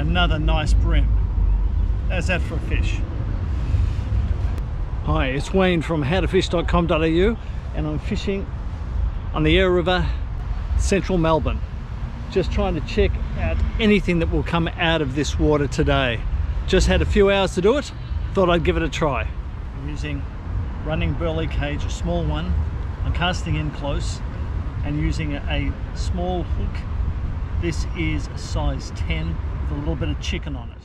Another nice bream. How's that for a fish? Hi, it's Wayne from howtofish.com.au and I'm fishing on the Yarra River, central Melbourne. Just trying to check out anything that will come out of this water today. Just had a few hours to do it, thought I'd give it a try. I'm using running burley cage, a small one. I'm casting in close and using a small hook. This is a size 10 with a little bit of chicken on it.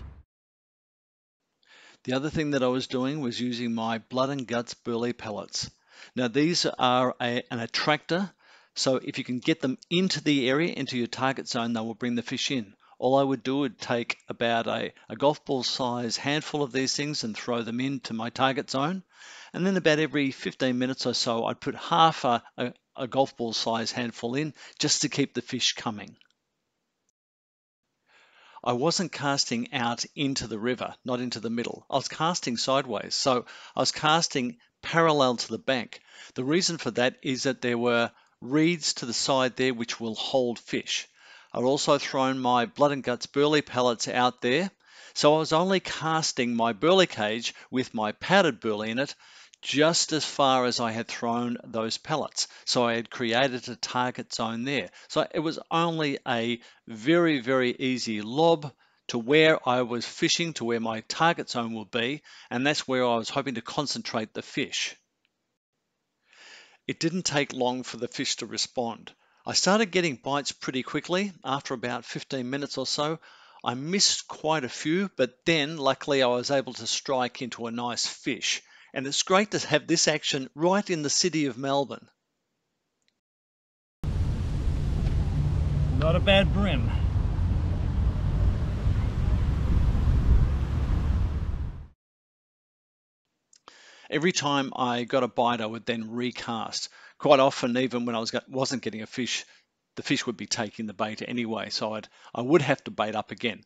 The other thing that I was doing was using my blood and guts burley pellets. Now these are an attractor, so if you can get them into the area, into your target zone, they will bring the fish in. All I would do would take about a golf ball size handful of these things and throw them into my target zone. And then about every 15 minutes or so, I'd put half a golf ball size handful in just to keep the fish coming. I wasn't casting out into the river, not into the middle. I was casting sideways, so I was casting parallel to the bank. The reason for that is that there were reeds to the side there which will hold fish. I'd also thrown my blood and guts burley pellets out there, so I was only casting my burley cage with my powdered burley in it just as far as I had thrown those pellets. So I had created a target zone there. So it was only a very, very easy lob to where I was fishing, to where my target zone will be, and that's where I was hoping to concentrate the fish. It didn't take long for the fish to respond. I started getting bites pretty quickly. After about 15 minutes or so, I missed quite a few, but then luckily I was able to strike into a nice fish. And it's great to have this action right in the city of Melbourne. Not a bad bream. Every time I got a bite, I would then recast. Quite often, even when I wasn't getting a fish, the fish would be taking the bait anyway, so I would have to bait up again.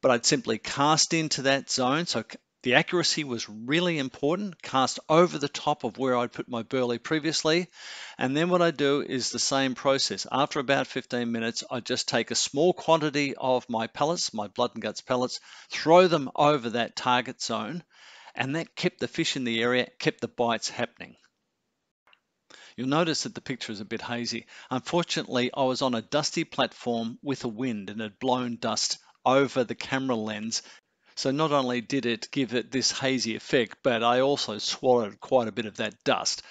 But I'd simply cast into that zone, so the accuracy was really important, cast over the top of where I'd put my burley previously, and then what I do is the same process. After about 15 minutes, I just take a small quantity of my pellets, my blood and guts pellets, throw them over that target zone, and that kept the fish in the area, kept the bites happening. You'll notice that the picture is a bit hazy. Unfortunately, I was on a dusty platform with a wind and had blown dust over the camera lens. So not only did it give it this hazy effect, but I also swallowed quite a bit of that dust,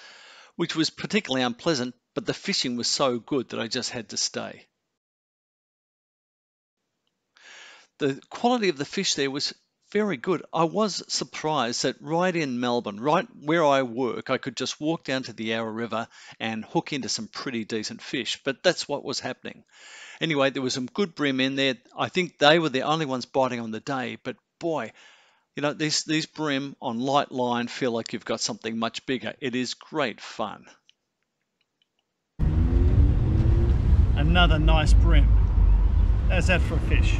which was particularly unpleasant, but the fishing was so good that I just had to stay. The quality of the fish there was very good. I was surprised that right in Melbourne, right where I work, I could just walk down to the Yarra River and hook into some pretty decent fish, but that's what was happening. Anyway, there was some good bream in there. I think they were the only ones biting on the day, but boy, you know, these bream on light line feel like you've got something much bigger. It is great fun. Another nice bream. How's that for a fish?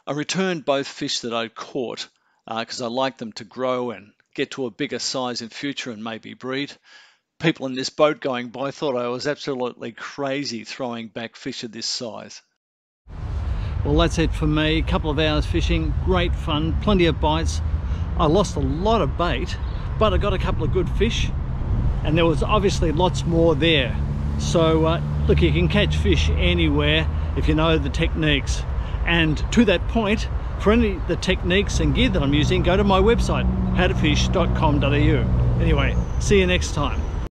I returned both fish that I'd caught because I like them to grow and get to a bigger size in future and maybe breed. People in this boat going by thought I was absolutely crazy throwing back fish of this size. Well, that's it for me. A couple of hours fishing, great fun, plenty of bites. I lost a lot of bait, but I got a couple of good fish, and there was obviously lots more there. So look, you can catch fish anywhere if you know the techniques. And to that point, for any of the techniques and gear that I'm using, go to my website, howtofish.com.au. Anyway, see you next time.